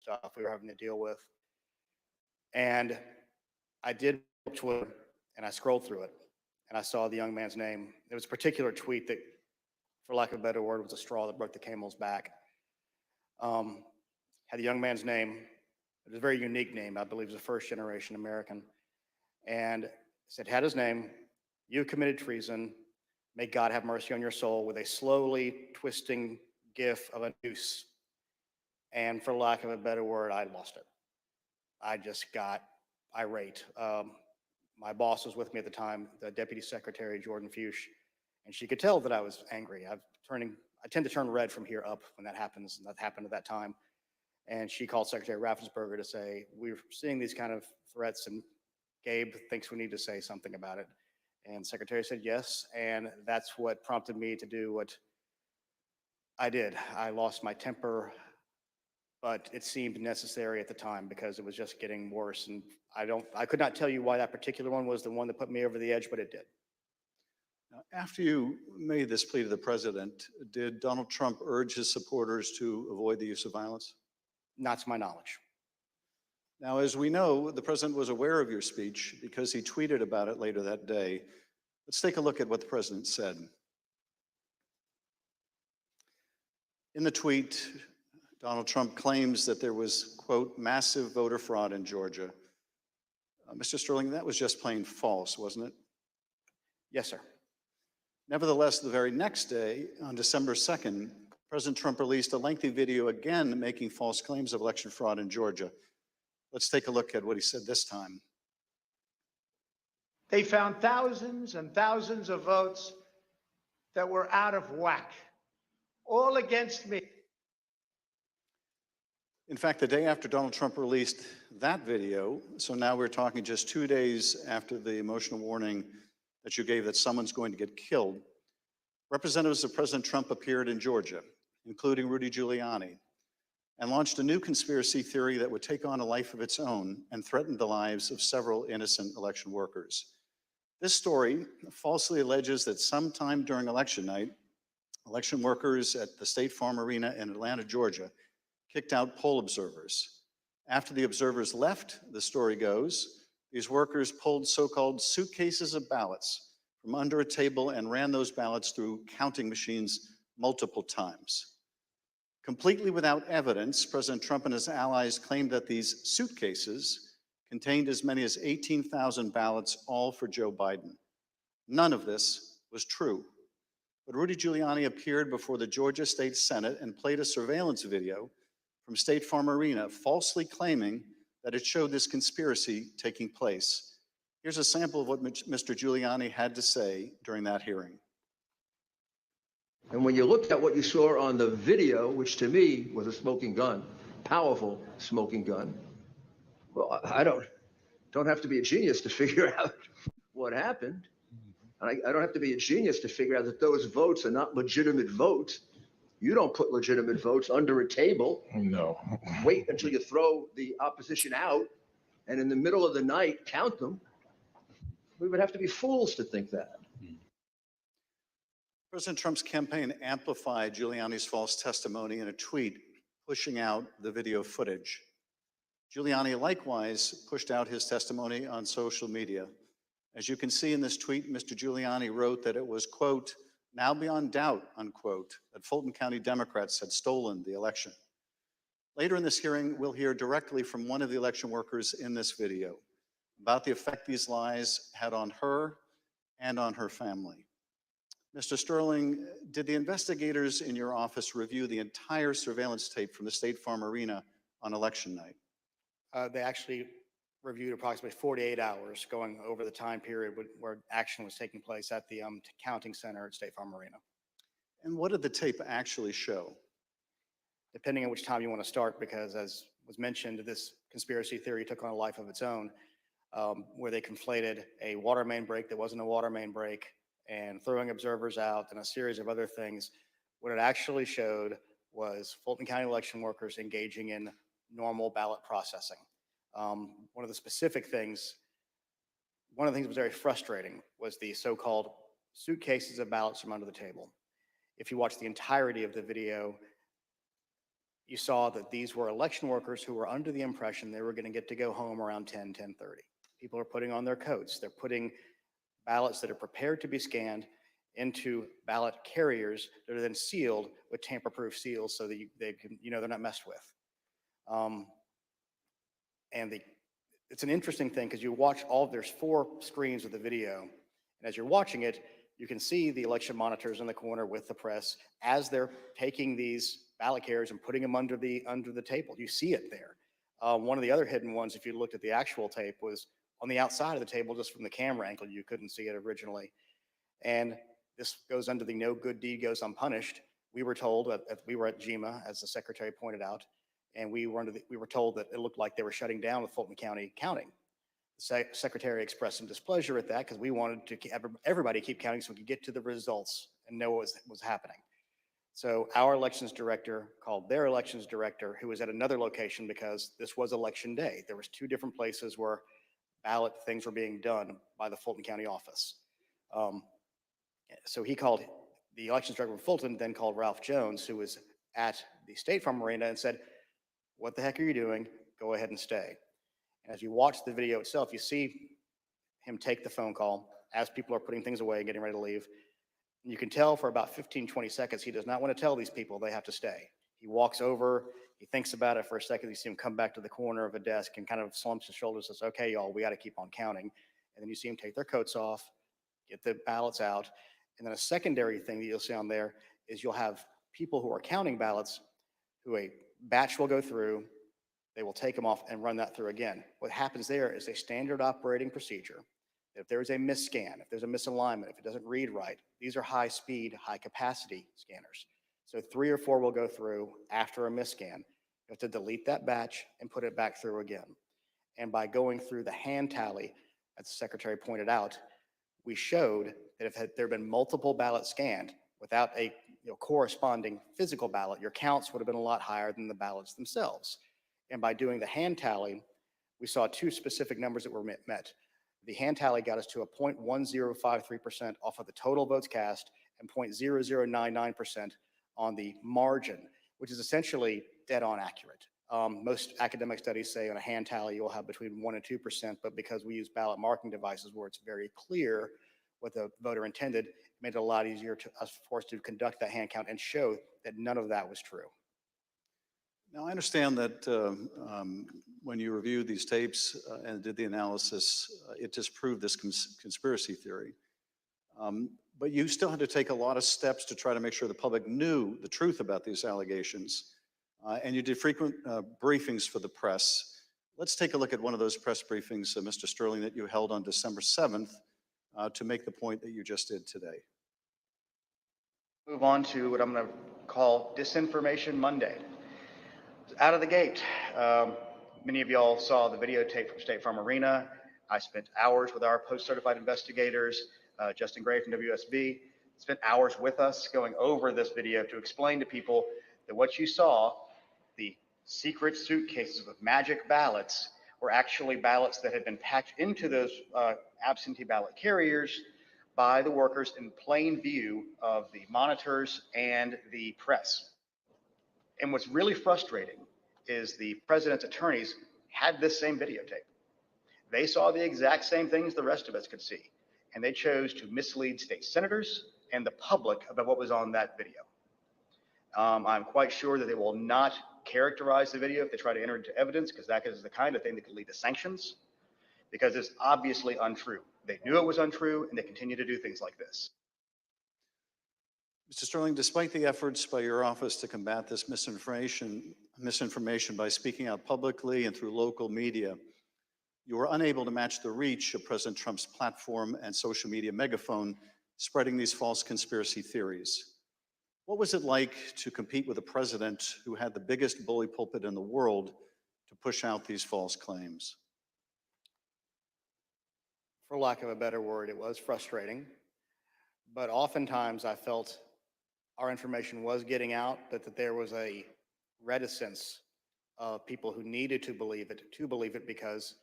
stuff we were having to deal with. And I did Twitter, and I scrolled through it, and I saw the young man's name. There was a particular tweet that, for lack of a better word, was a straw that broke the camel's back. Had the young man's name. It was a very unique name. I believe it was a first-generation American. And said, had his name, "You committed treason. May God have mercy on your soul," with a slowly twisting gif of a noose. And for lack of a better word, I lost it. I just got irate. My boss was with me at the time, the Deputy Secretary, Jordan Fuchs, and she could tell that I was angry. I tend to turn red from here up when that happens, and that happened at that time. And she called Secretary Raffensperger to say, "We're seeing these kind of threats, and Gabe thinks we need to say something about it." And the Secretary said yes, and that's what prompted me to do what I did. I lost my temper, but it seemed necessary at the time because it was just getting worse. And I could not tell you why that particular one was the one that put me over the edge, but it did. Now, after you made this plea to the president, did Donald Trump urge his supporters to avoid the use of violence? Not to my knowledge. Now, as we know, the president was aware of your speech because he tweeted about it later that day. Let's take a look at what the president said. In the tweet, Donald Trump claims that there was, quote, "massive voter fraud in Georgia." Mr. Sterling, that was just plain false, wasn't it? Yes, sir. Nevertheless, the very next day, on December 2nd, President Trump released a lengthy video again making false claims of election fraud in Georgia. Let's take a look at what he said this time. They found thousands and thousands of votes that were out of whack, all against me. In fact, the day after Donald Trump released that video, so now we're talking just 2 days after the emotional warning that you gave that someone's going to get killed, representatives of President Trump appeared in Georgia, including Rudy Giuliani, and launched a new conspiracy theory that would take on a life of its own and threaten the lives of several innocent election workers. This story falsely alleges that sometime during election night, election workers at the State Farm Arena in Atlanta, Georgia, kicked out poll observers. After the observers left, the story goes, these workers pulled so-called suitcases of ballots from under a table and ran those ballots through counting machines multiple times. Completely without evidence, President Trump and his allies claimed that these suitcases contained as many as 18,000 ballots, all for Joe Biden. None of this was true. But Rudy Giuliani appeared before the Georgia State Senate and played a surveillance video from State Farm Arena, falsely claiming that it showed this conspiracy taking place. Here's a sample of what Mr. Giuliani had to say during that hearing. And when you looked at what you saw on the video, which to me was a smoking gun, powerful smoking gun, well, I don't have to be a genius to figure out what happened. And I don't have to be a genius to figure out that those votes are not legitimate votes. You don't put legitimate votes under a table. No. Wait until you throw the opposition out, and in the middle of the night, count them. We would have to be fools to think that. President Trump's campaign amplified Giuliani's false testimony in a tweet, pushing out the video footage. Giuliani likewise pushed out his testimony on social media. As you can see in this tweet, Mr. Giuliani wrote that it was, quote, "now beyond doubt," unquote, that Fulton County Democrats had stolen the election. Later in this hearing, we'll hear directly from one of the election workers in this video about the effect these lies had on her and on her family. Mr. Sterling, did the investigators in your office review the entire surveillance tape from the State Farm Arena on election night? They actually reviewed approximately 48 hours going over the time period where action was taking place at the counting center at State Farm Arena. And what did the tape actually show? Depending on which time you want to start, because as was mentioned, this conspiracy theory took on a life of its own, where they conflated a water main break that wasn't a water main break and throwing observers out and a series of other things. What it actually showed was Fulton County election workers engaging in normal ballot processing. One of the things that was very frustrating was the so-called suitcases of ballots from under the table. If you watch the entirety of the video, you saw that these were election workers who were under the impression they were going to get to go home around 10:30. People are putting on their coats. They're putting ballots that are prepared to be scanned into ballot carriers that are then sealed with tamper-proof seals so that they can, they're not messed with. Um, and it's an interesting thing because you watch there's 4 screens of the video, and as you're watching it, you can see the election monitors in the corner with the press as they're taking these ballot carriers and putting them under the table. You see it there. One of the other hidden ones, if you looked at the actual tape, was on the outside of the table, just from the camera angle. You couldn't see it originally. And this goes under the no good deed goes unpunished. We were told we were at GEMA, as the secretary pointed out, and we were told that it looked like they were shutting down with Fulton County counting. The secretary expressed some displeasure at that because we wanted to everybody keep counting so we could get to the results and know what was happening. So our elections director called their elections director, who was at another location because this was election day. There was 2 different places where ballot things were being done by the Fulton County office. So he called the elections director from Fulton, then called Ralph Jones, who was at the State Farm Arena, and said, "What the heck are you doing? Go ahead and stay." And as you watch the video itself, you see him take the phone call as people are putting things away and getting ready to leave. And you can tell for about 15, 20 seconds, he does not want to tell these people they have to stay. He walks over, he thinks about it for a second. You see him come back to the corner of a desk and kind of slumps his shoulders and says, "Okay, y'all, we got to keep on counting." And then you see him take their coats off, get the ballots out. And then a secondary thing that you'll see on there is you'll have people who are counting ballots who a batch will go through, they will take them off and run that through again. What happens there is a standard operating procedure. If there's a misscan, if there's a misalignment, if it doesn't read right, these are high speed, high capacity scanners. So 3 or 4 will go through after a misscan. You have to delete that batch and put it back through again. And by going through the hand tally, as the secretary pointed out, we showed that if there had been multiple ballots scanned without a corresponding physical ballot, your counts would have been a lot higher than the ballots themselves. And by doing the hand tally, we saw 2 specific numbers that were met. The hand tally got us to a 0.1053% off of the total votes cast and 0.0099% on the margin, which is essentially dead on accurate. Most academic studies say on a hand tally you'll have between 1% and 2%, but because we use ballot marking devices where it's very clear what the voter intended, it made it a lot easier for us to conduct that hand count and show that none of that was true. Now, I understand that when you reviewed these tapes and did the analysis, it disproved this conspiracy theory. But you still had to take a lot of steps to try to make sure the public knew the truth about these allegations. And you did frequent briefings for the press. Let's take a look at one of those press briefings, Mr. Sterling, that you held on December 7th to make the point that you just did today. Move on to what I'm going to call Disinformation Monday. Out of the gate, many of y'all saw the videotape from State Farm Arena. I spent hours with our post-certified investigators, Justin Gray from WSB, spent hours with us going over this video to explain to people that what you saw, the secret suitcases with magic ballots, were actually ballots that had been packed into those absentee ballot carriers by the workers in plain view of the monitors and the press. And what's really frustrating is the president's attorneys had this same videotape. They saw the exact same things the rest of us could see, and they chose to mislead state senators and the public about what was on that video. I'm quite sure that they will not characterize the video if they try to enter into evidence, because that is the kind of thing that could lead to sanctions, because it's obviously untrue. They knew it was untrue, and they continue to do things like this. Mr. Sterling, despite the efforts by your office to combat this misinformation by speaking out publicly and through local media, you were unable to match the reach of President Trump's platform and social media megaphone spreading these false conspiracy theories. What was it like to compete with a president who had the biggest bully pulpit in the world to push out these false claims? For lack of a better word, it was frustrating, but oftentimes I felt our information was getting out, but that there was a reticence of people who needed to believe it because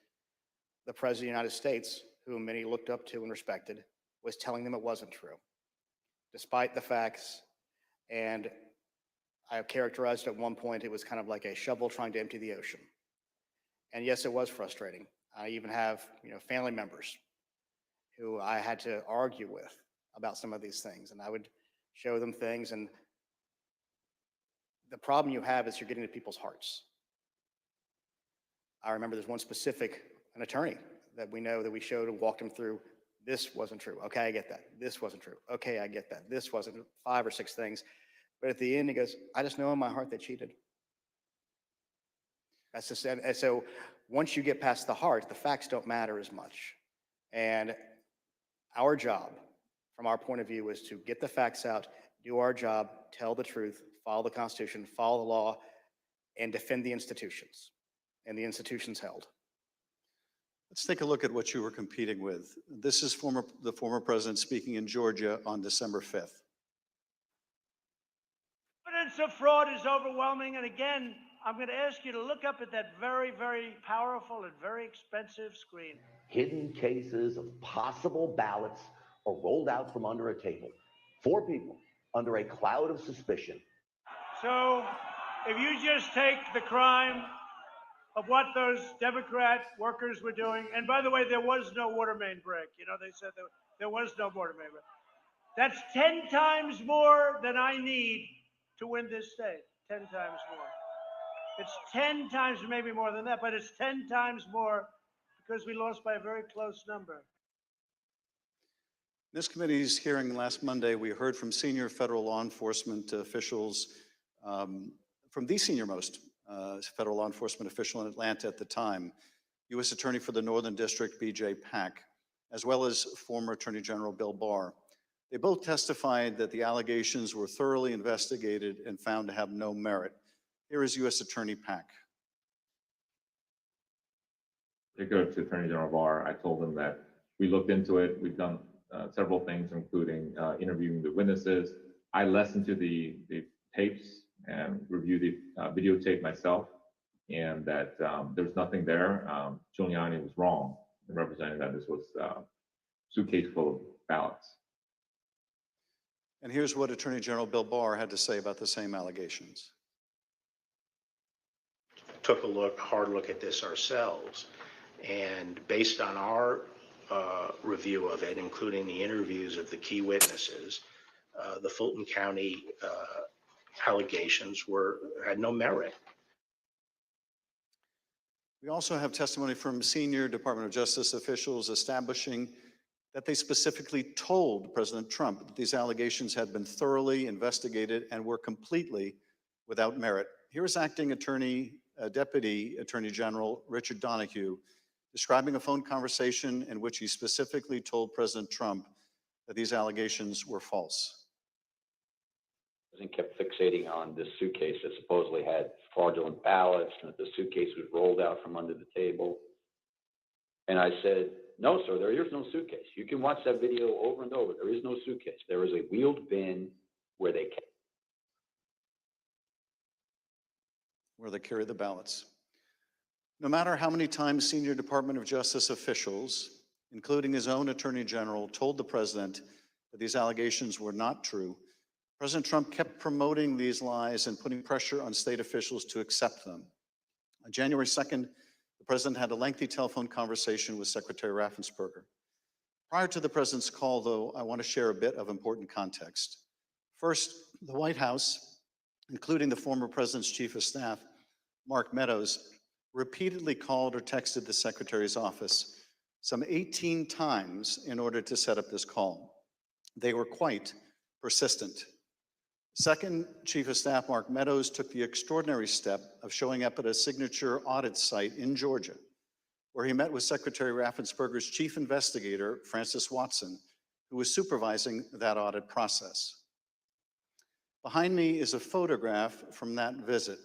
the President of the United States, whom many looked up to and respected, was telling them it wasn't true, despite the facts. And I characterized at one point, it was kind of like a shovel trying to empty the ocean. And yes, it was frustrating. I even have, family members who I had to argue with about some of these things. And I would show them things. And the problem you have is you're getting to people's hearts. I remember there's one specific, an attorney that we know that we showed and walked him through. This wasn't true. Okay, I get that. This wasn't true. Okay, I get that. This wasn't 5 or 6 things. But at the end, he goes, I just know in my heart they cheated. That's just, and so once you get past the heart, the facts don't matter as much. And our job, from our point of view, is to get the facts out, do our job, tell the truth, follow the Constitution, follow the law, and defend the institutions. And the institutions held. Let's take a look at what you were competing with. This is the former president speaking in Georgia on December 5th. Evidence of fraud is overwhelming. And again, I'm going to ask you to look up at that very, very powerful and very expensive screen. Hidden cases of possible ballots are rolled out from under a table. 4 people under a cloud of suspicion. So if you just take the crime of what those Democrat workers were doing, and by the way, there was no water main break. They said there was no water main break. That's 10 times more than I need to win this state. 10 times more. It's 10 times, maybe more than that, but it's 10 times more because we lost by a very close number. This committee's hearing last Monday, we heard from senior federal law enforcement officials, from the senior-most federal law enforcement official in Atlanta at the time, U.S. Attorney for the Northern District, B.J. Pack, as well as former Attorney General Bill Barr. They both testified that the allegations were thoroughly investigated and found to have no merit. Here is U.S. Attorney Pack. To go to Attorney General Barr, I told him that we looked into it. We've done several things, including interviewing the witnesses. I listened to the tapes and reviewed the videotape myself, and that there's nothing there. Giuliani was wrong in representing that this was a suitcase full of ballots. And here's what Attorney General Bill Barr had to say about the same allegations. Took a hard look at this ourselves, and based on our review of it, including the interviews of the key witnesses, the Fulton County allegations had no merit. We also have testimony from senior Department of Justice officials establishing that they specifically told President Trump that these allegations had been thoroughly investigated and were completely without merit. Here is Acting Deputy Attorney General Richard Donahue describing a phone conversation in which he specifically told President Trump that these allegations were false. The president kept fixating on this suitcase that supposedly had fraudulent ballots and that the suitcase was rolled out from under the table. And I said, no, sir, there is no suitcase. You can watch that video over and over. There is no suitcase. There is a wheeled bin where they carry the ballots. No matter how many times senior Department of Justice officials, including his own Attorney General, told the president that these allegations were not true, President Trump kept promoting these lies and putting pressure on state officials to accept them. On January 2nd, the president had a lengthy telephone conversation with Secretary Raffensperger. Prior to the president's call, though, I want to share a bit of important context. First, the White House, including the former president's chief of staff, Mark Meadows, repeatedly called or texted the secretary's office some 18 times in order to set up this call. They were quite persistent. Second, Chief of Staff Mark Meadows took the extraordinary step of showing up at a signature audit site in Georgia, where he met with Secretary Raffensperger's chief investigator, Francis Watson, who was supervising that audit process. Behind me is a photograph from that visit.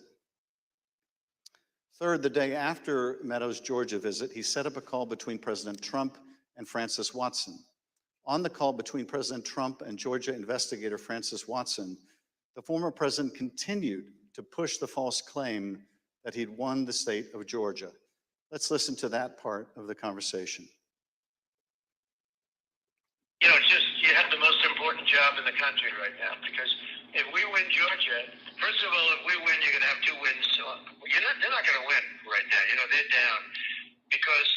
Third, the day after Meadows' Georgia visit, he set up a call between President Trump and Francis Watson. On the call between President Trump and Georgia investigator Francis Watson, the former president continued to push the false claim that he'd won the state of Georgia. Let's listen to that part of the conversation. You know, it's just, you have the most important job in the country right now, because if we win Georgia, first of all, if we win, you're going to have 2 wins. So they're not going to win right now. You know, they're down because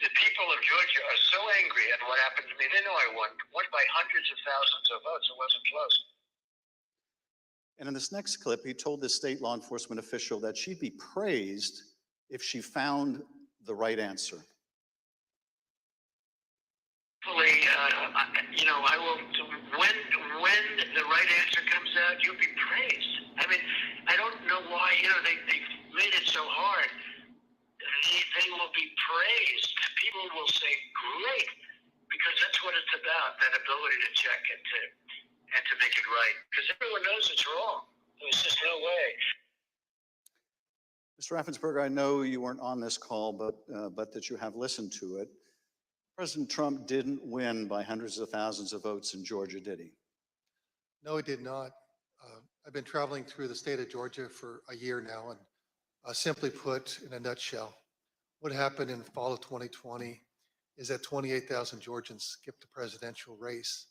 the people of Georgia are so angry at what happened to me. They know I won by hundreds of thousands of votes. It wasn't close. And in this next clip, he told this state law enforcement official that she'd be praised if she found the right answer. Hopefully, I will. When the right answer comes out, you'll be praised. I mean, I don't know why. They made it so hard. They will be praised. People will say, "Great," because that's what it's about. That ability to check and to make it right. Because everyone knows it's wrong. There's just no way. Mr. Raffensperger, I know you weren't on this call, but that you have listened to it. President Trump didn't win by hundreds of thousands of votes in Georgia, did he? No, he did not. I've been traveling through the state of Georgia for a year now, and simply put, in a nutshell, what happened in the fall of 2020 is that 28,000 Georgians skipped the presidential race,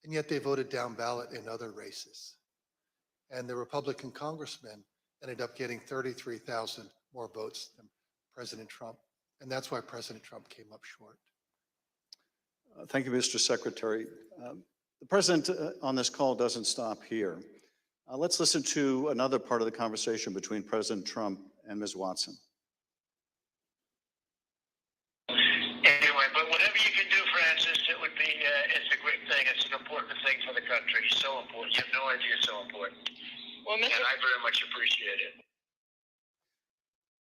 and yet they voted down ballot in other races. And the Republican congressman ended up getting 33,000 more votes than President Trump. And that's why President Trump came up short. Thank you, Mr. Secretary. The president on this call doesn't stop here. Let's listen to another part of the conversation between President Trump and Ms. Watson. Anyway, but whatever you can do, Francis, it would be, it's a great thing. It's an important thing for the country. So important. You have no idea it's so important. Well, and I very much appreciate it.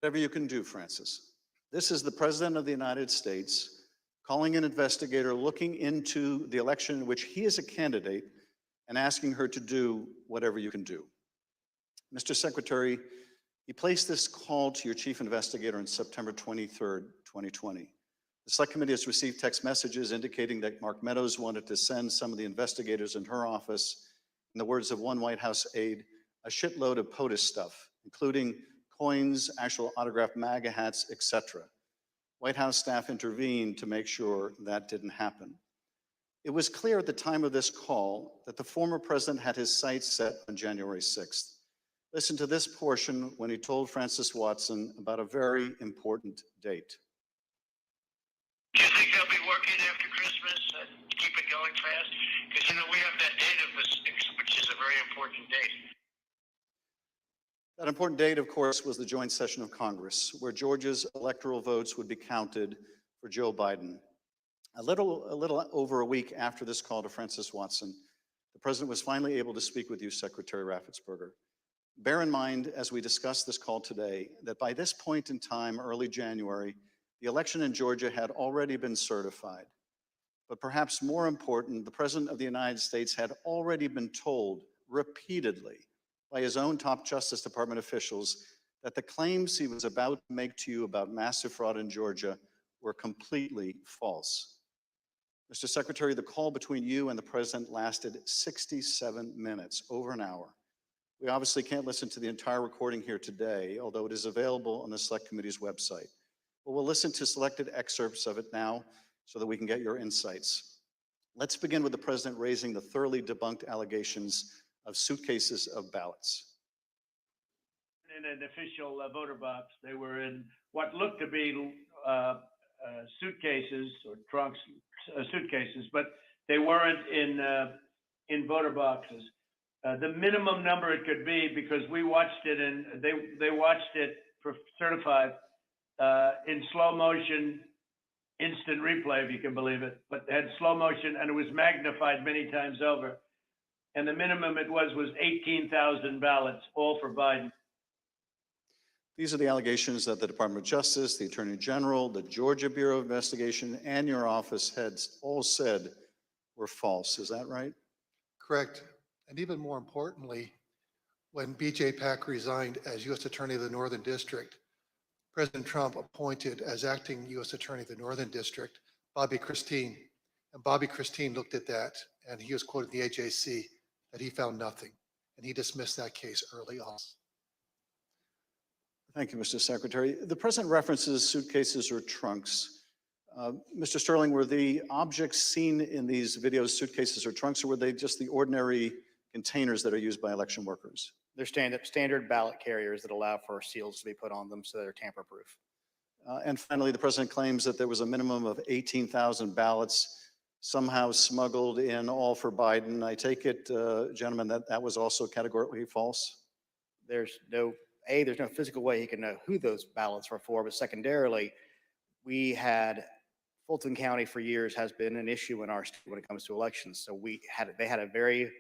Whatever you can do, Francis. This is the President of the United States calling an investigator looking into the election in which he is a candidate and asking her to do whatever you can do. Mr. Secretary, he placed this call to your chief investigator on September 23rd, 2020. The Select Committee has received text messages indicating that Mark Meadows wanted to send some of the investigators in her office, in the words of one White House aide, a shitload of POTUS stuff, including coins, actual autographed MAGA hats, etc. White House staff intervened to make sure that didn't happen. It was clear at the time of this call that the former president had his sights set on January 6th. Listen to this portion when he told Francis Watson about a very important date. Do you think they'll be working after Christmas and keep it going fast? Because, we have that date of the 6th, which is a very important date. That important date, of course, was the joint session of Congress, where Georgia's electoral votes would be counted for Joe Biden. A little over a week after this call to Francis Watson, the president was finally able to speak with you, Secretary Raffensperger. Bear in mind, as we discuss this call today, that by this point in time, early January, the election in Georgia had already been certified. But perhaps more important, the President of the United States had already been told repeatedly by his own top Justice Department officials that the claims he was about to make to you about massive fraud in Georgia were completely false. Mr. Secretary, the call between you and the president lasted 67 minutes, over an hour. We obviously can't listen to the entire recording here today, although it is available on the Select Committee's website. But we'll listen to selected excerpts of it now so that we can get your insights. Let's begin with the president raising the thoroughly debunked allegations of suitcases of ballots. In an official voter box, they were in what looked to be suitcases or trunks, suitcases, but they weren't in voter boxes. The minimum number it could be, because we watched it and they watched it for certified in slow motion, instant replay, if you can believe it, but it had slow motion and it was magnified many times over. And the minimum it was 18,000 ballots, all for Biden. These are the allegations that the Department of Justice, the Attorney General, the Georgia Bureau of Investigation, and your office heads all said were false. Is that right? Correct. And even more importantly, when B.J. Pack resigned as U.S. Attorney of the Northern District, President Trump appointed as acting U.S. Attorney of the Northern District, Bobby Christine. And Bobby Christine looked at that, and he was quoted in the AJC that he found nothing, and he dismissed that case early on. Thank you, Mr. Secretary. The president references suitcases or trunks. Mr. Sterling, were the objects seen in these videos suitcases or trunks, or were they just the ordinary containers that are used by election workers. They're standard ballot carriers that allow for seals to be put on them so they're tamper-proof. And finally, the president claims that there was a minimum of 18,000 ballots somehow smuggled in, all for Biden. I take it, gentlemen, that that was also categorically false? There's no physical way he can know who those ballots were for, but secondarily, Fulton County for years has been an issue in our state when it comes to elections. So they had a very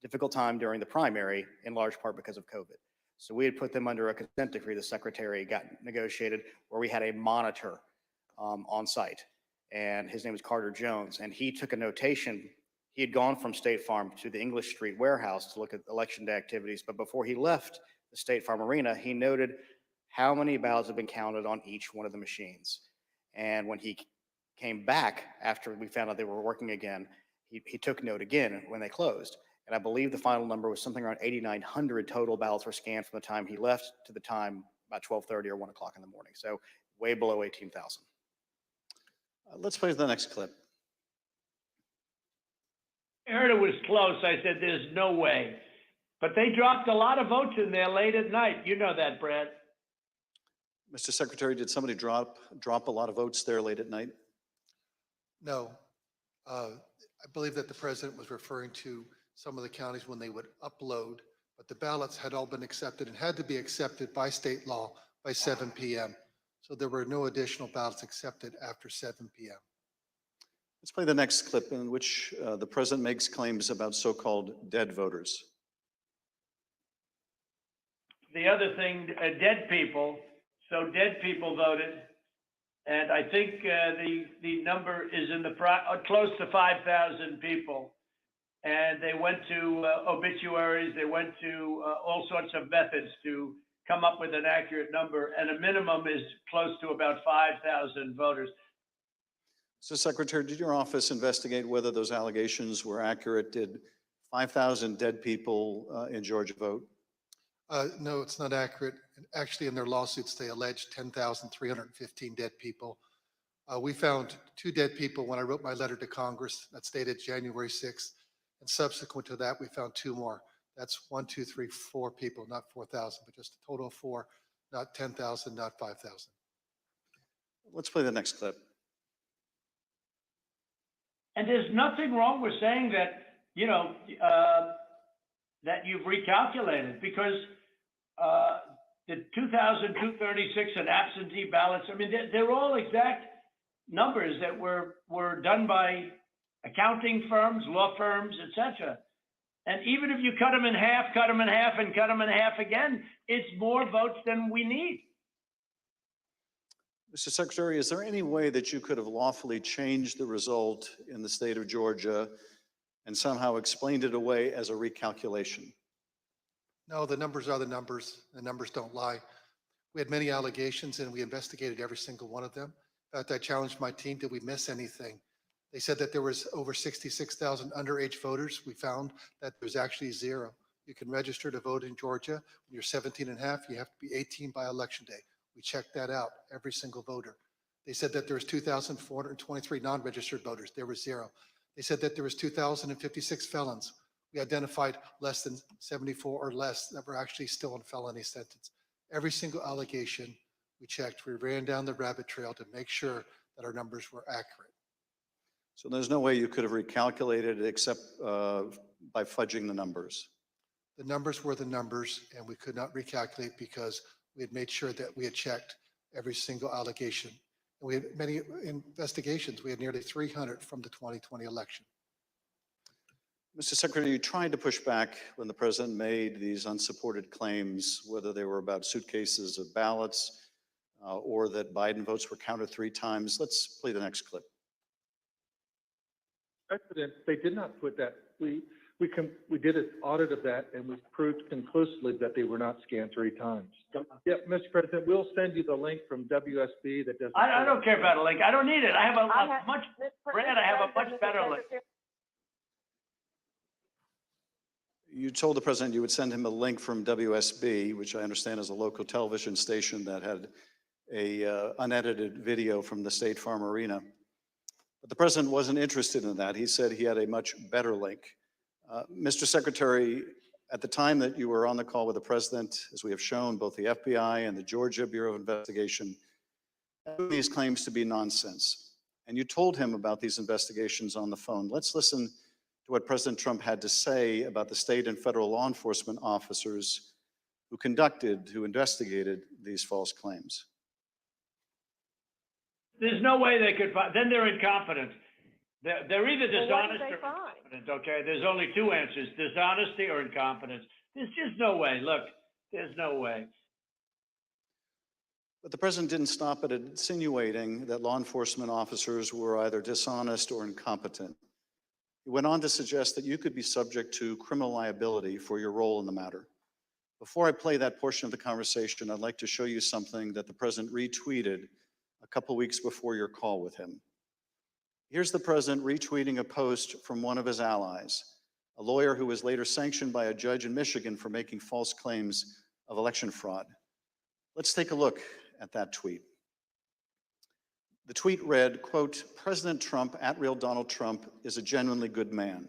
difficult time during the primary, in large part because of COVID. So we had put them under a consent decree the secretary got negotiated, where we had a monitor on site, and his name was Carter Jones, and he took a notation. He had gone from State Farm to the English Street warehouse to look at election day activities, but before he left the State Farm Arena, he noted how many ballots had been counted on each one of the machines. And when he came back after we found out they were working again, he took note again when they closed. And I believe the final number was something around 8,900 total ballots were scanned from the time he left to the time about 12:30 or 1 o'clock in the morning. So way below 18,000. Let's play the next clip. I heard it was close. I said, there's no way. But they dropped a lot of votes in there late at night. You know that, Brad. Mr. Secretary, did somebody drop a lot of votes there late at night? No. I believe that the president was referring to some of the counties when they would upload, but the ballots had all been accepted and had to be accepted by state law by 7 p.m. So there were no additional ballots accepted after 7 p.m. Let's play the next clip in which the president makes claims about so-called dead voters. The other thing, dead people. So dead people voted. And I think the number is in the close to 5,000 people. And they went to obituaries, they went to all sorts of methods to come up with an accurate number, and a minimum is close to about 5,000 voters. So, Secretary, did your office investigate whether those allegations were accurate? Did 5,000 dead people in Georgia vote? No, it's not accurate. Actually, in their lawsuits, they allege 10,315 dead people. We found 2 dead people when I wrote my letter to Congress that's dated January 6th. And subsequent to that, we found 2 more. That's 1, 2, 3, 4 people, not 4,000, but just a total of 4, not 10,000, not 5,000. Let's play the next clip. And there's nothing wrong with saying that, that you've recalculated, because the 2,236 and absentee ballots, I mean, they're all exact numbers that were done by accounting firms, law firms, etc. And even if you cut them in half, and cut them in half again, it's more votes than we need. Mr. Secretary, is there any way that you could have lawfully changed the result in the state of Georgia and somehow explained it away as a recalculation? No, the numbers are the numbers. The numbers don't lie. We had many allegations and we investigated every single one of them. In fact, I challenged my team, did we miss anything? They said that there was over 66,000 underage voters. We found that there's actually 0. You can register to vote in Georgia. When you're 17 and a half, you have to be 18 by election day. We checked that out, every single voter. They said that there was 2,423 non-registered voters. There was 0. They said that there was 2,056 felons. We identified less than 74 or less that were actually still in felony sentence. Every single allegation we checked. We ran down the rabbit trail to make sure that our numbers were accurate. So there's no way you could have recalculated it except by fudging the numbers. The numbers were the numbers, and we could not recalculate because we had made sure that we had checked every single allegation. And we had many investigations. We had nearly 300 from the 2020 election. Mr. Secretary, you tried to push back when the president made these unsupported claims, whether they were about suitcases of ballots or that Biden votes were counted 3 times. Let's play the next clip. President, they did not put that. We did an audit of that, and we proved conclusively that they were not scanned 3 times. Yeah, Mr. President, we'll send you the link from WSB that doesn't. I don't care about a link. I don't need it. I have a much better link. You told the president you would send him a link from WSB, which I understand is a local television station that had a unedited video from the State Farm Arena. But the president wasn't interested in that. He said he had a much better link. Mr. Secretary, at the time that you were on the call with the president, as we have shown, both the FBI and the Georgia Bureau of Investigation found these claims to be nonsense. And you told him about these investigations on the phone. Let's listen to what President Trump had to say about the state and federal law enforcement officers who investigated these false claims. There's no way they could find, then they're incompetent. They're either Well, what dishonest did they or find? incompetent, okay? There's only two answers, dishonesty or incompetence. There's just no way. Look, there's no way. But the president didn't stop at insinuating that law enforcement officers were either dishonest or incompetent. He went on to suggest that you could be subject to criminal liability for your role in the matter. Before I play that portion of the conversation, I'd like to show you something that the president retweeted a couple weeks before your call with him. Here's the president retweeting a post from one of his allies, a lawyer who was later sanctioned by a judge in Michigan for making false claims of election fraud. Let's take a look at that tweet. The tweet read, quote, "President Trump, at real Donald Trump, is a genuinely good man.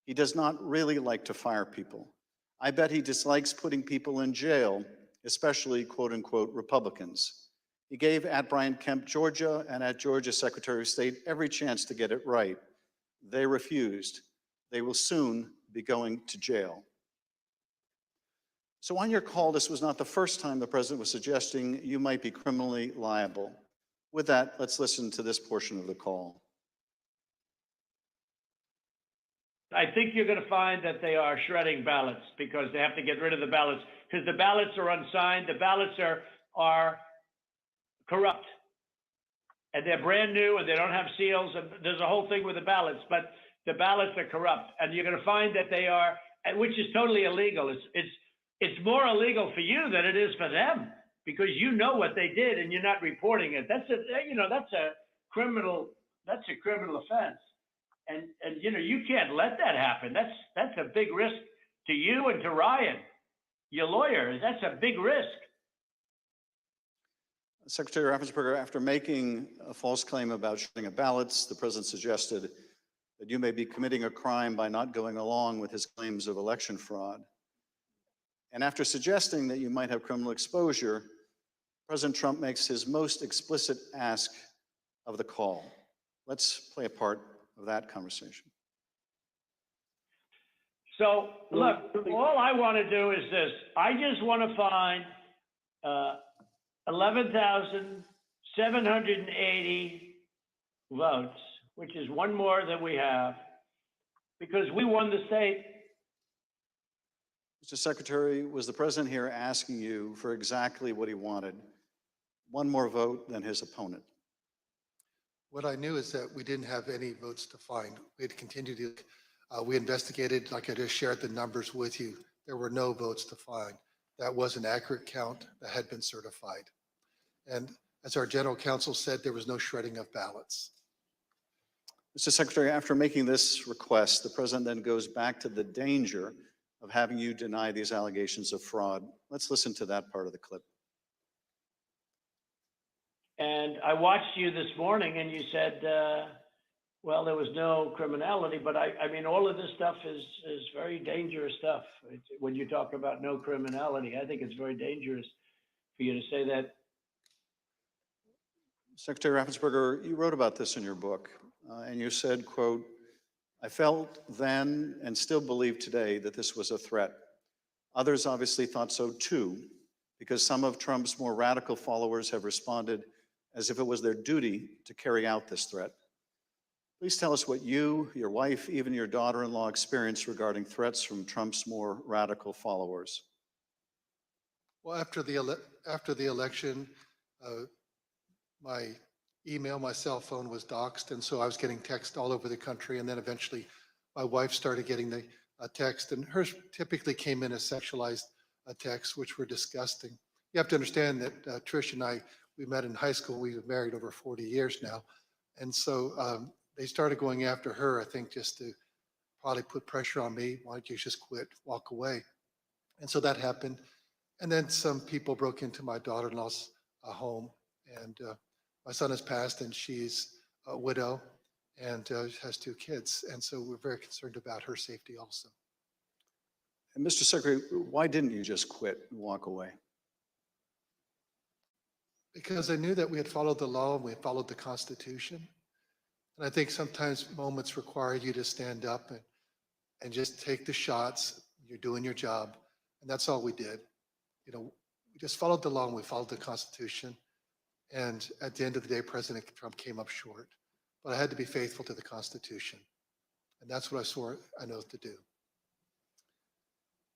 He does not really like to fire people. I bet he dislikes putting people in jail, especially quote unquote Republicans. He gave at Brian Kemp, Georgia, and at Georgia Secretary of State every chance to get it right. They refused. They will soon be going to jail." So on your call, this was not the first time the president was suggesting you might be criminally liable. With that, let's listen to this portion of the call. I think you're going to find that they are shredding ballots because they have to get rid of the ballots because the ballots are unsigned. The ballots are corrupt and they're brand new and they don't have seals. And there's a whole thing with the ballots, but the ballots are corrupt. And you're going to find that they are, which is totally illegal. It's more illegal for you than it is for them because you know what they did and you're not reporting it. That's a criminal offense. And you can't let that happen. That's a big risk to you and to Ryan, your lawyer. That's a big risk. Secretary Raffensperger, after making a false claim about shredding of ballots, the president suggested that you may be committing a crime by not going along with his claims of election fraud. And after suggesting that you might have criminal exposure, President Trump makes his most explicit ask of the call. Let's play a part of that conversation. So, look, all I want to do is this. I just want to find 11,780 votes, which is one more than we have, because we won the state. Mr. Secretary, was the president here asking you for exactly what he wanted? One more vote than his opponent. What I knew is that we didn't have any votes to find. We had continued to, we investigated, like I just shared the numbers with you. There were no votes to find. That was an accurate count that had been certified. And as our general counsel said, there was no shredding of ballots. Mr. Secretary, after making this request, the president then goes back to the danger of having you deny these allegations of fraud. Let's listen to that part of the clip. And I watched you this morning and you said, well, there was no criminality, but I mean, all of this stuff is very dangerous stuff. When you talk about no criminality, I think it's very dangerous for you to say that. Secretary Raffensperger, you wrote about this in your book, and you said, quote, "I felt then and still believe today that this was a threat. Others obviously thought so too, because some of Trump's more radical followers have responded as if it was their duty to carry out this threat. Please tell us what you, your wife, even your daughter-in-law experienced regarding threats from Trump's more radical followers." Well, after the election, my email, my cell phone was doxxed, and so I was getting texts all over the country, and then eventually my wife started getting the text, and hers typically came in as sexualized texts, which were disgusting. You have to understand that Trish and I, we met in high school. We've been married over 40 years now, and so they started going after her, I think, just to probably put pressure on me. Why don't you just quit, walk away? And so that happened. And then some people broke into my daughter-in-law's home, and my son has passed, and she's a widow, and has 2 kids. And so we're very concerned about her safety also. And Mr. Secretary, why didn't you just quit and walk away? Because I knew that we had followed the law and we had followed the Constitution. And I think sometimes moments require you to stand up and just take the shots. You're doing your job. And that's all we did. You know, we just followed the law and we followed the Constitution. And at the end of the day, President Trump came up short. But I had to be faithful to the Constitution. And that's what I swore an oath to do.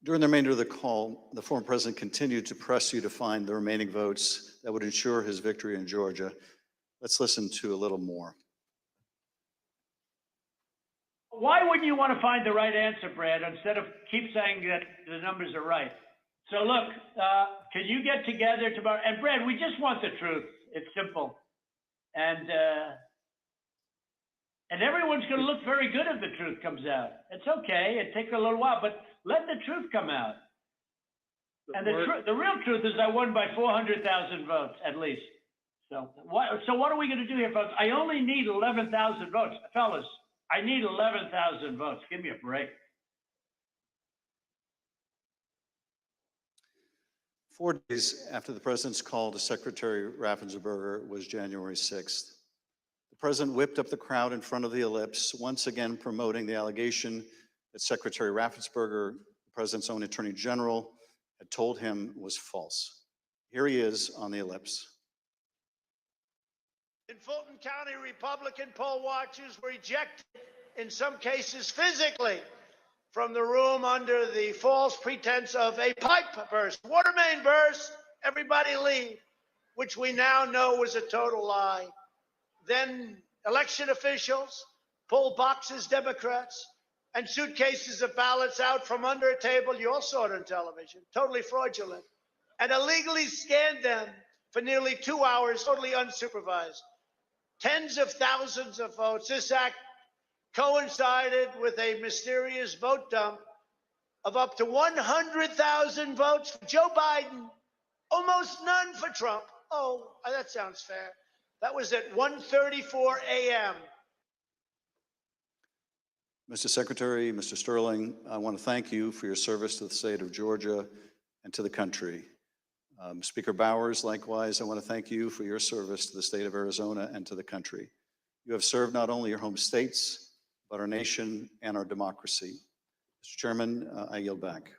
During the remainder of the call, the former president continued to press you to find the remaining votes that would ensure his victory in Georgia. Let's listen to a little more. Why wouldn't you want to find the right answer, Brad, instead of keep saying that the numbers are right? So look, can you get together tomorrow? And Brad, we just want the truth. It's simple. And everyone's going to look very good if the truth comes out. It's okay. It takes a little while, but let the truth come out. And the real truth is I won by 400,000 votes at least. So what are we going to do here, folks? I only need 11,000 votes. Fellas, I need 11,000 votes. Give me a break. 4 days after the president's call to Secretary Raffensperger was January 6th. The president whipped up the crowd in front of the ellipse, once again promoting the allegation that Secretary Raffensperger, the president's own attorney general, had told him was false. Here he is on the ellipse. In Fulton County, Republican poll watchers were ejected, in some cases physically, from the room under the false pretense of a pipe burst, water main burst, everybody leave, which we now know was a total lie. Then election officials pulled boxes, Democrats, and suitcases of ballots out from under a table. You all saw it on television, totally fraudulent, and illegally scanned them for nearly 2 hours, totally unsupervised. Tens of thousands of votes. This act coincided with a mysterious vote dump of up to 100,000 votes for Joe Biden, almost none for Trump. Oh, that sounds fair. That was at 1:34 a.m. Mr. Secretary, Mr. Sterling, I want to thank you for your service to the state of Georgia and to the country. Speaker Bowers, likewise, I want to thank you for your service to the state of Arizona and to the country. You have served not only your home states, but our nation and our democracy. Mr. Chairman, I yield back.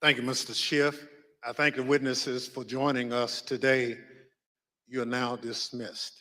Thank you, Mr. Schiff. I thank the witnesses for joining us today. You are now dismissed.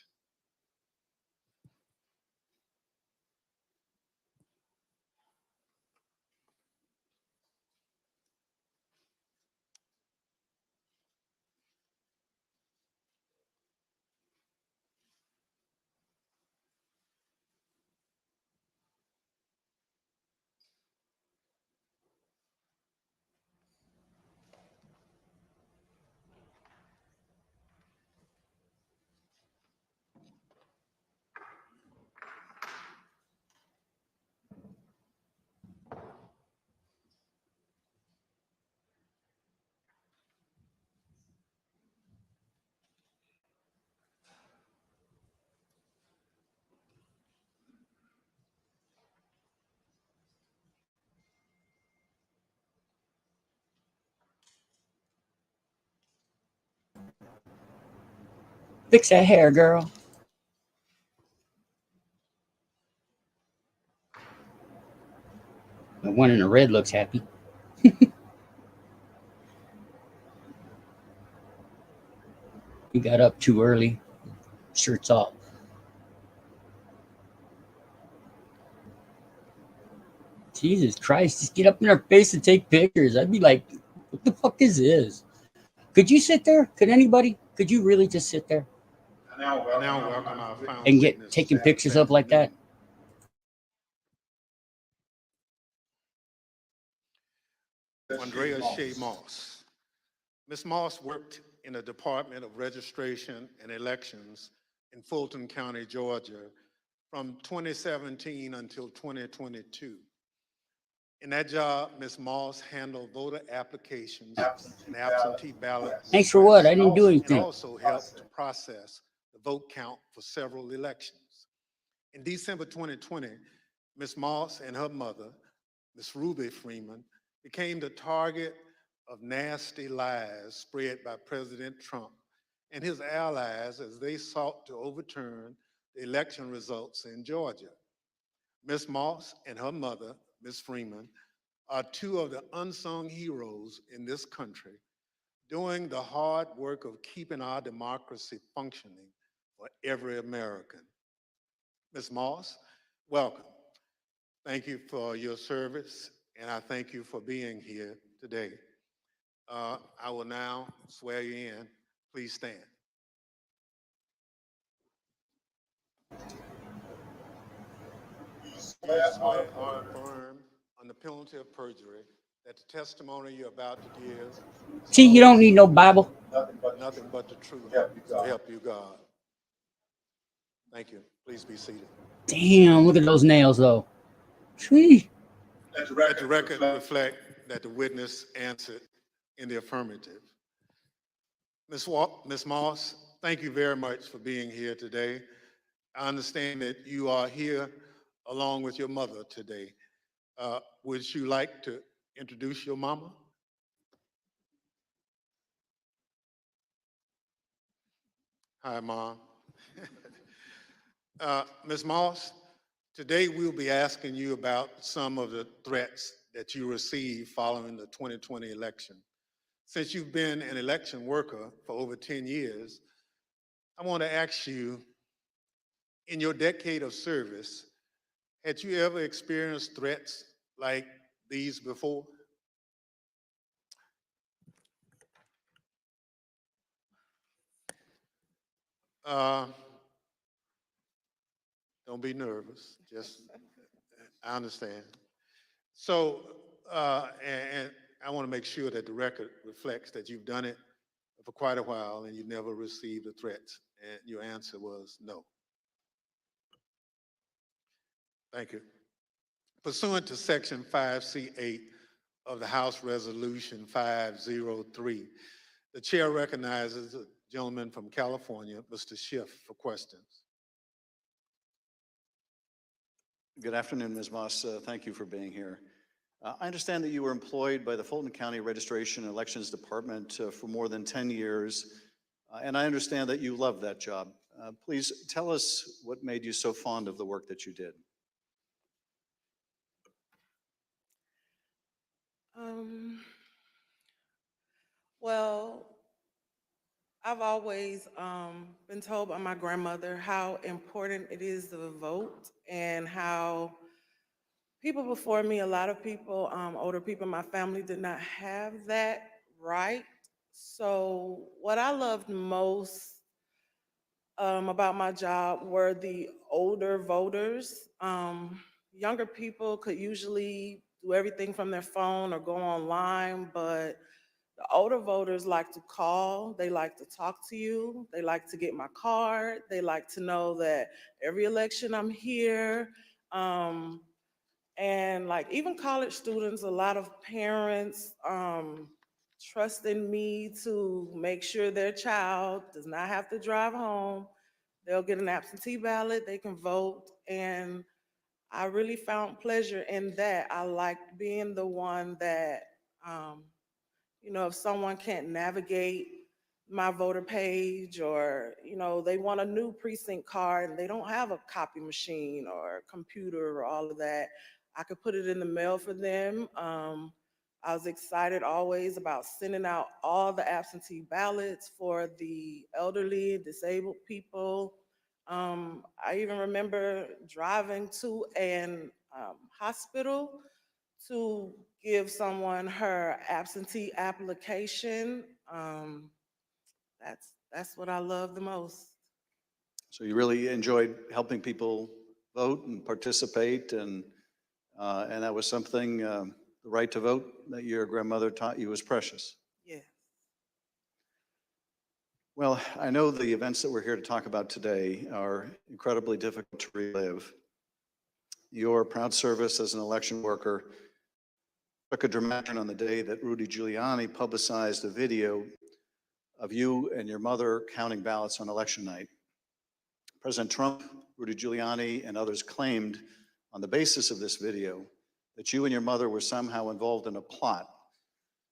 Fix that hair, girl. The one in the red looks happy. He got up too early. Shirt's off. Jesus Christ, just get up in our face and take pictures. I'd be like, what the fuck is this? Could you sit there? Could anybody? Could you really just sit there? Now welcome our found And get witness, taking pictures of like that? Andrea Shea Moss. Ms. Moss worked in the Department of Registration and Elections in Fulton County, Georgia, from 2017 until 2022. In that job, Ms. Moss handled voter applications and absentee ballots. Thanks for what? I didn't do And anything. also helped to process the vote count for several elections. In December 2020, Ms. Moss and her mother, Ms. Ruby Freeman, became the target of nasty lies spread by President Trump and his allies as they sought to overturn the election results in Georgia. Ms. Moss and her mother, Ms. Freeman, are two of the unsung heroes in this country, doing the hard work of keeping our democracy functioning for every American. Ms. Moss, welcome. Thank you for your service, and I thank you for being here today. I will now swear you in. Please stand. Do you swear or affirm on the penalty of perjury that the testimony you're about to give is See, you don't need no Bible. nothing but the truth, so help you God? Thank you. Please be seated. Damn, look at those nails, though. Tree. Let the record reflect that the witness answered in the affirmative. Ms. Moss, thank you very much for being here today. I understand that you are here along with your mother today. Would you like to introduce your mama? Hi, Mom. Ms. Moss, today we'll be asking you about some of the threats that you received following the 2020 election. Since you've been an election worker for over 10 years, I want to ask you, in your decade of service, had you ever experienced threats like these before? Don't be nervous. Just, I understand. So, and I want to make sure that the record reflects that you've done it for quite a while and you never received a threat. And your answer was no. Thank you. Pursuant to Section 5C8 of the House Resolution 503, the chair recognizes the gentleman from California, Mr. Schiff, for questions. Good afternoon, Ms. Moss. Thank you for being here. I understand that you were employed by the Fulton County Registration and Elections Department for more than 10 years, and I understand that you love that job. Please tell us what made you so fond of the work that you did. Well, I've always been told by my grandmother how important it is to vote and how people before me, a lot of people, older people in my family did not have that right. So what I loved most about my job were the older voters. Younger people could usually do everything from their phone or go online, but the older voters like to call, they like to talk to you, they like to get my card, they like to know that every election I'm here. And like even college students, a lot of parents trust in me to make sure their child does not have to drive home. They'll get an absentee ballot, they can vote, and I really found pleasure in that. I liked being the one that, if someone can't navigate my voter page or, they want a new precinct card and they don't have a copy machine or computer or all of that, I could put it in the mail for them. I was excited always about sending out all the absentee ballots for the elderly, disabled people. I even remember driving to an hospital to give someone her absentee application. That's what I love the most. So you really enjoyed helping people vote and participate, and that was something, the right to vote that your grandmother taught you was precious. Yeah. Well, I know the events that we're here to talk about today are incredibly difficult to relive. Your proud service as an election worker took a dramatic turn on the day that Rudy Giuliani publicized a video of you and your mother counting ballots on election night. President Trump Rudy Giuliani and others claimed on the basis of this video that you and your mother were somehow involved in a plot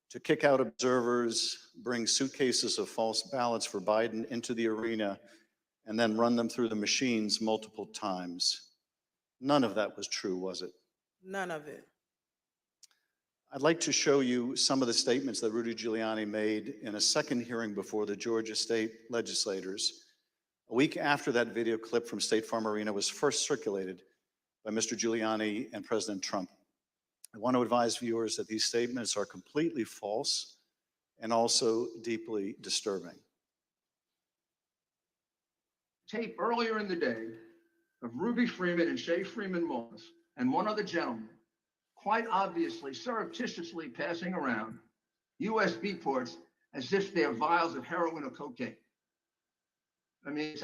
to kick out observers, bring suitcases of false ballots for Biden into the arena, and then run them through the machines multiple times. None of that was true, was it? None of it. I'd like to show you some of the statements that Rudy Giuliani made in a second hearing before the Georgia state legislators, a week after that video clip from State Farm Arena was first circulated by Mr. Giuliani and President Trump. I want to advise viewers that these statements are completely false and also deeply disturbing. Tape earlier in the day of Ruby Freeman and Shay Freeman Moss and one other gentleman quite obviously surreptitiously passing around USB ports as if they're vials of heroin or cocaine. I mean, it's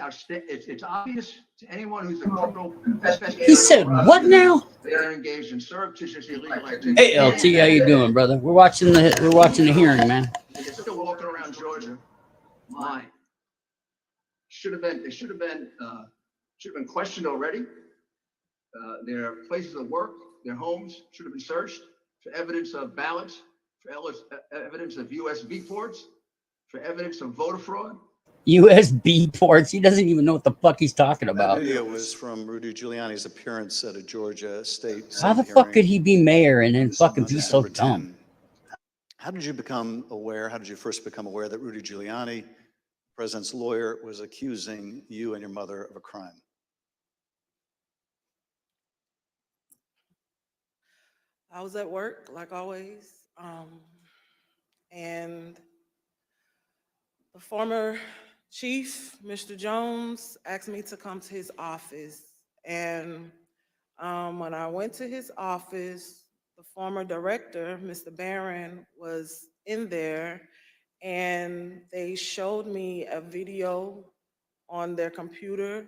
obvious to anyone who's a criminal investigator. He said, what now? They're engaged in surreptitious illegal activity. Hey, LT, how you doing, brother? We're watching the hearing, man. They're still walking around Georgia, lying. They should have been questioned already. Their places of work, their homes should have been searched for evidence of ballots, for evidence of USB ports, for evidence of voter fraud. USB ports. He doesn't even know what the fuck he's talking about. That video was from Rudy Giuliani's appearance at a Georgia state How the Senate fuck hearing could he be mayor and then fucking on be so December dumb? 10. How did you first become aware that Rudy Giuliani, the president's lawyer, was accusing you and your mother of a crime? I was at work, like always, and the former chief, Mr. Jones, asked me to come to his office. And when I went to his office, the former director, Mr. Barron, was in there, and they showed me a video on their computer.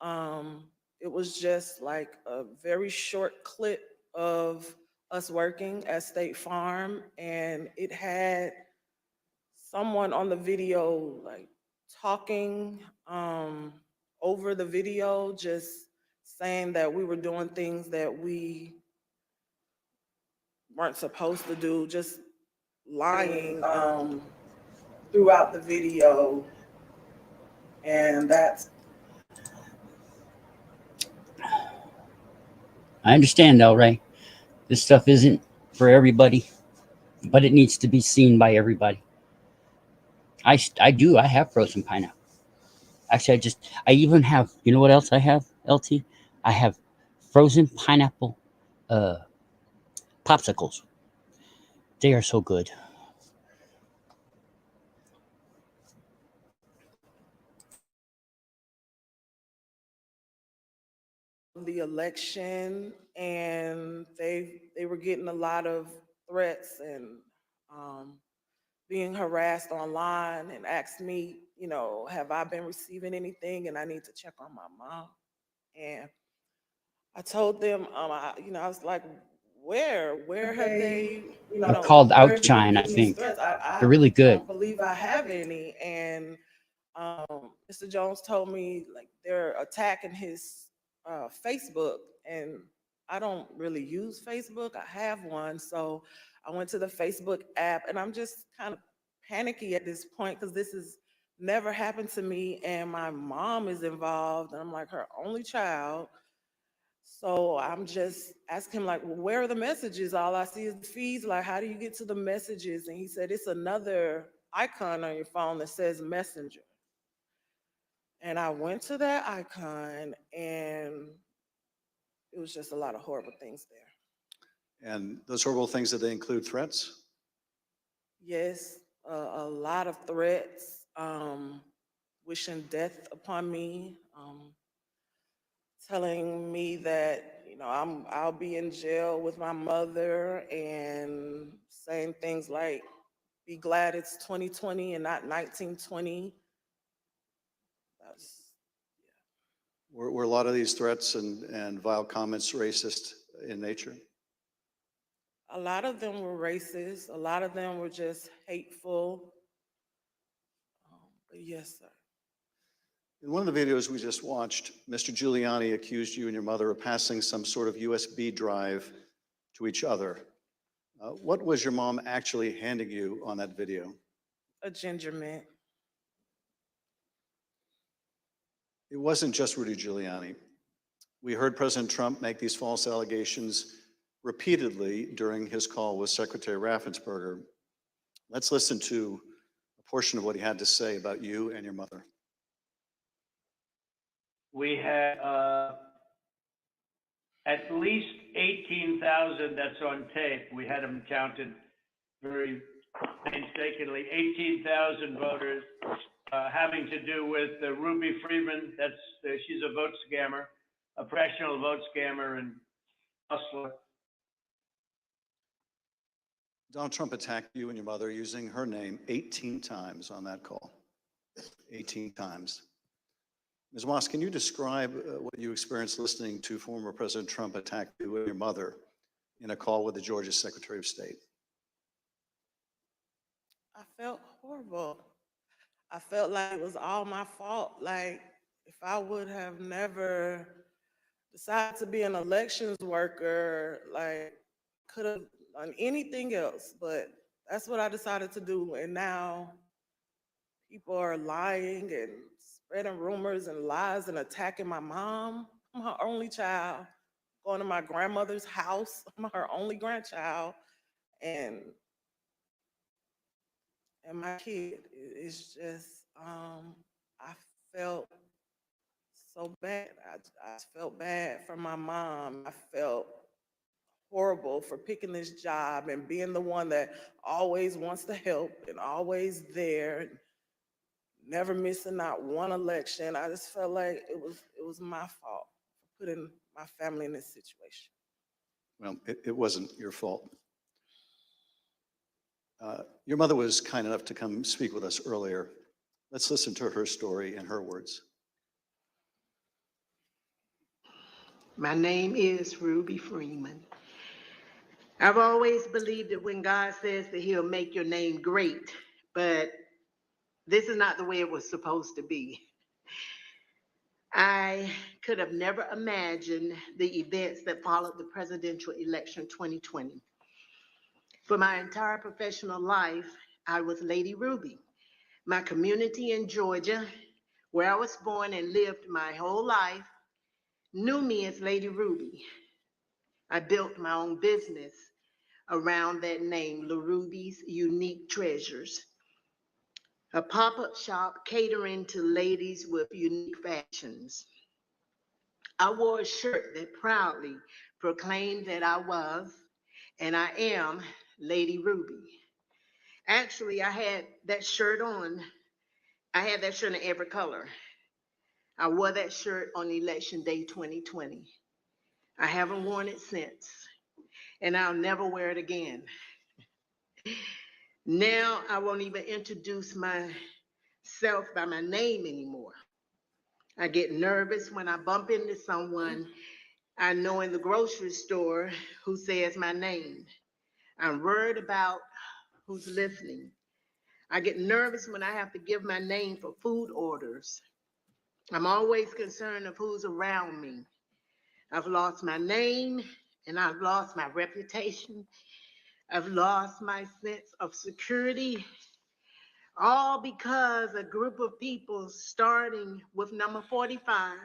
It was just like a very short clip of us working at State Farm, and it had someone on the video like talking over the video, just saying that we were doing things that we weren't supposed to do, just lying throughout the video. And that's I understand, El Ray. This stuff isn't for everybody, but it needs to be seen by everybody. I have frozen pineapple. Actually, I even have, you know what else I have, LT? I have frozen pineapple popsicles. They are so good. the election, and they were getting a lot of threats and being harassed online, and asked me, have I been receiving anything, and I need to check on my mom. And I told them, I was like, where have they, They're called where have you been Outshine, I getting these think. threats? I They're really good. don't believe I have any. And Mr. Jones told me like they're attacking his Facebook, and I don't really use Facebook. I have one, so I went to the Facebook app, and I'm just kind of panicky at this point because this has never happened to me, and my mom is involved, and I'm like her only child. So I'm just asking him, like, well, where are the messages? All I see is the feeds. Like, how do you get to the messages? And he said, it's another icon on your phone that says Messenger. And I went to that icon, and it was just a lot of horrible things there. And those horrible things, did they include threats? Yes, a lot of threats, wishing death upon me, telling me that I'll be in jail with my mother, and saying things like, "Be glad it's 2020 and not 1920." Were a lot of these threats and vile comments racist in nature? A lot of them were racist. A lot of them were just hateful. But yes, sir. In one of the videos we just watched, Mr. Giuliani accused you and your mother of passing some sort of USB drive to each other. What was your mom actually handing you on that video? A ginger mint. It wasn't just Rudy Giuliani. We heard President Trump make these false allegations repeatedly during his call with Secretary Raffensperger. Let's listen to a portion of what he had to say about you and your mother. We had at least 18,000, that's on tape. We had them counted very painstakingly, 18,000 voters having to do with Ruby Freeman. She's a vote scammer, a professional vote scammer and hustler. Donald Trump attacked you and your mother using her name 18 times on that call. 18 times. Ms. Moss, can you describe what you experienced listening to former President Trump attack you and your mother in a call with the Georgia Secretary of State? I felt horrible. I felt like it was all my fault. Like, if I would have never decided to be an elections worker, like, could have done anything else, but that's what I decided to do. And now people are lying and spreading rumors and lies and attacking my mom. I'm her only child. Going to my grandmother's house. I'm her only grandchild. And my kid. It's just, I felt so bad. I felt bad for my mom. I felt horrible for picking this job and being the one that always wants to help and always there, never missing out one election. I just felt like it was my fault for putting my family in this situation. Well, it wasn't your fault. Your mother was kind enough to come speak with us earlier. Let's listen to her story in her words. My name is Ruby Freeman. I've always believed that when God says that he'll make your name great, but this is not the way it was supposed to be. I could have never imagined the events that followed the presidential election 2020. For my entire professional life, I was Lady Ruby. My community in Georgia, where I was born and lived my whole life, knew me as Lady Ruby. I built my own business around that name, La Ruby's Unique Treasures, a pop-up shop catering to ladies with unique fashions. I wore a shirt that proudly proclaimed that I was, and I am, Lady Ruby. Actually, I had that shirt on. I had that shirt in every color. I wore that shirt on Election Day 2020. I haven't worn it since, and I'll never wear it again. Now I won't even introduce myself by my name anymore. I get nervous when I bump into someone I know in the grocery store who says my name. I'm worried about who's listening. I get nervous when I have to give my name for food orders. I'm always concerned of who's around me. I've lost my name and I've lost my reputation. I've lost my sense of security, all because a group of people, starting with number 45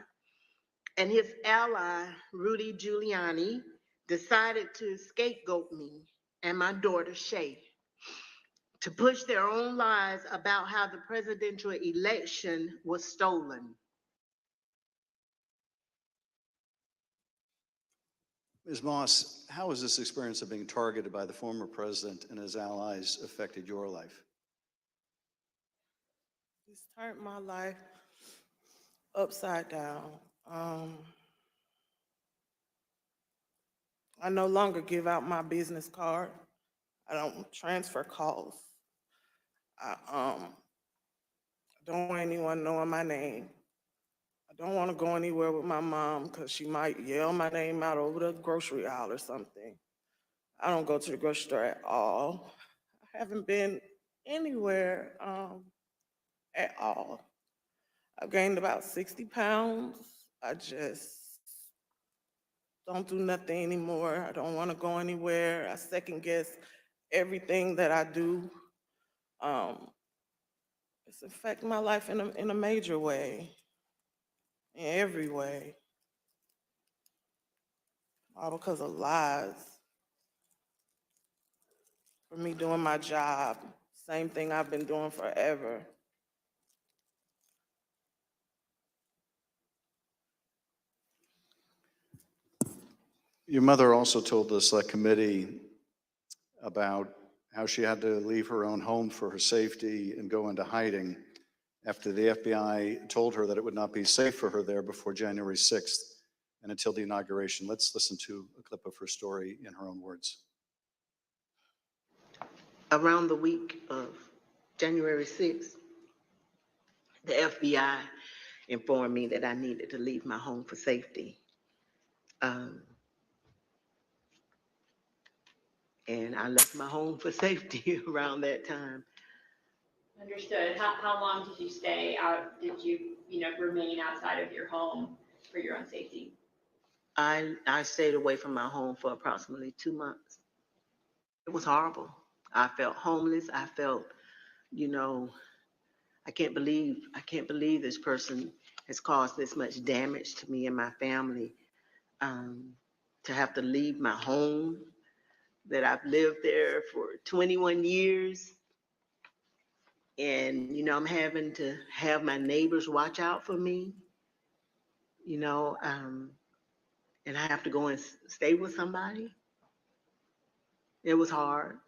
and his ally, Rudy Giuliani, decided to scapegoat me and my daughter, Shay, to push their own lies about how the presidential election was stolen. Ms. Moss, how has this experience of being targeted by the former president and his allies affected your life? It's turned my life upside down. I no longer give out my business card. I don't transfer calls. I don't want anyone knowing my name. I don't want to go anywhere with my mom because she might yell my name out over the grocery aisle or something. I don't go to the grocery store at all. I haven't been anywhere at all. I've gained about 60 pounds. I just don't do nothing anymore. I don't want to go anywhere. I second guess everything that I do. Um, it's affecting my life in a major way, in every way, all because of lies. For me doing my job, same thing I've been doing forever. Your mother also told the select committee about how she had to leave her own home for her safety and go into hiding after the FBI told her that it would not be safe for her there before January 6th and until the inauguration. Let's listen to a clip of her story in her own words. Around the week of January 6th, the FBI informed me that I needed to leave my home for safety. And I left my home for safety around that time. Understood. How long did you stay out? Did you, remain outside of your home for your own safety? I stayed away from my home for approximately 2 months. It was horrible. I felt homeless. I felt, I can't believe this person has caused this much damage to me and my family. To have to leave my home that I've lived there for 21 years. And, I'm having to have my neighbors watch out for me, and I have to go and stay with somebody. It was hard.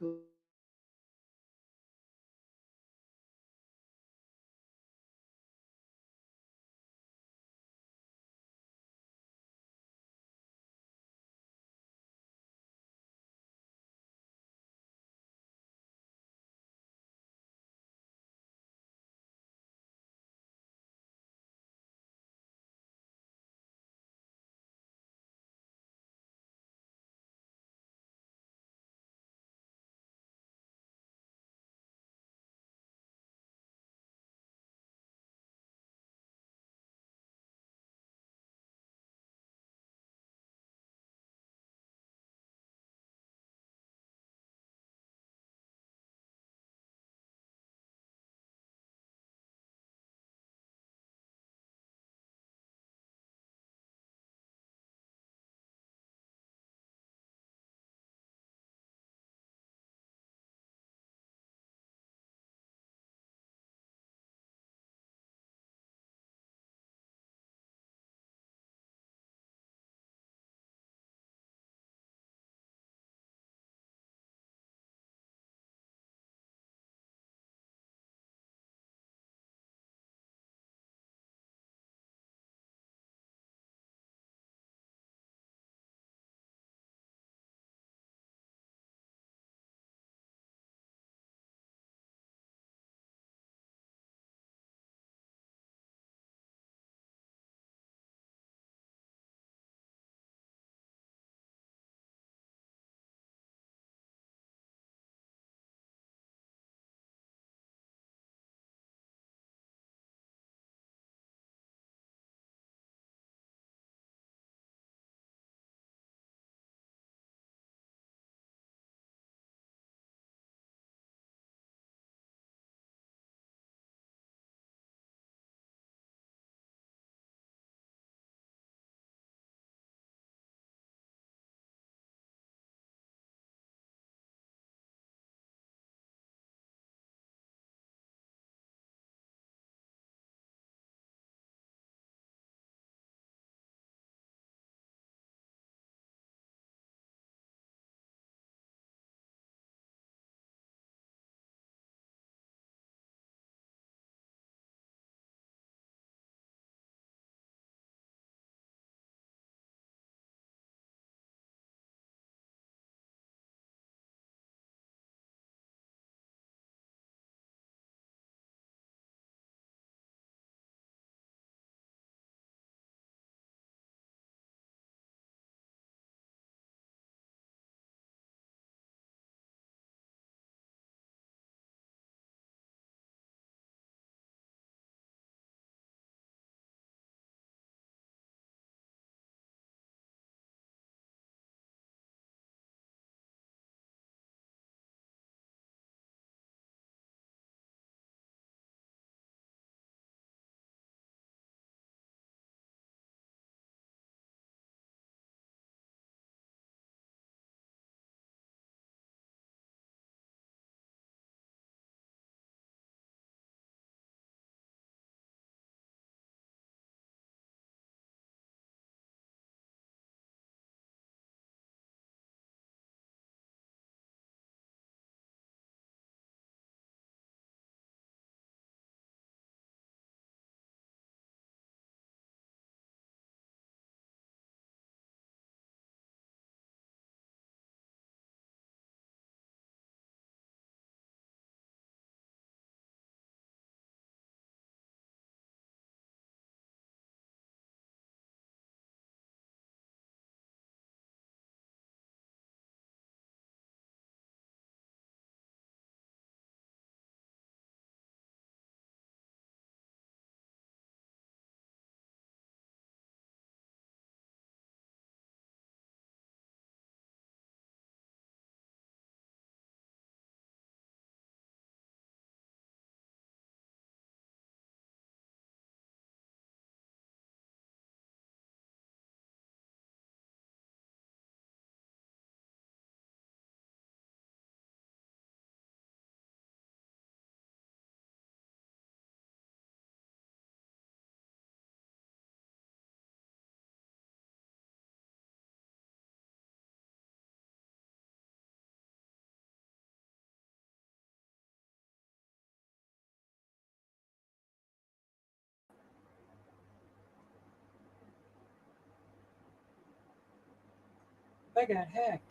I got hacked.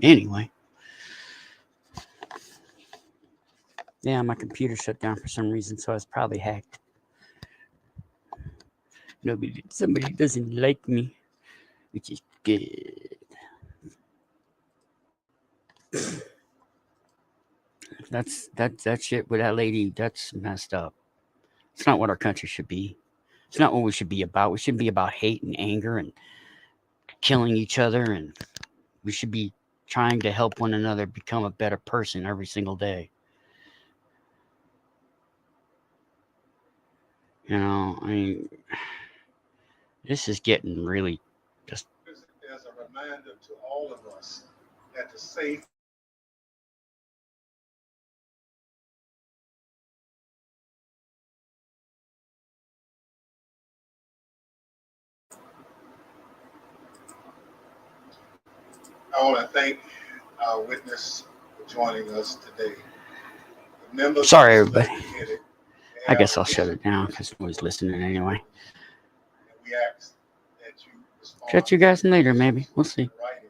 Anyway. Yeah, my computer shut down for some reason, so I was probably hacked. Somebody doesn't like me, which is good. That shit with that lady, that's messed up. It's not what our country should be. It's not what we should be about. We shouldn't be about hate and anger and killing each other, and we should be trying to help one another become a better person every single day. You know, I mean, this is getting really just. As a reminder to all of us that the safe I want to thank our witness for joining us today. The members Sorry, of the everybody. Select Committee I have guess I'll shut it down because nobody's listening anyway. and we ask that you respond Catch you guys later, maybe. We'll see. right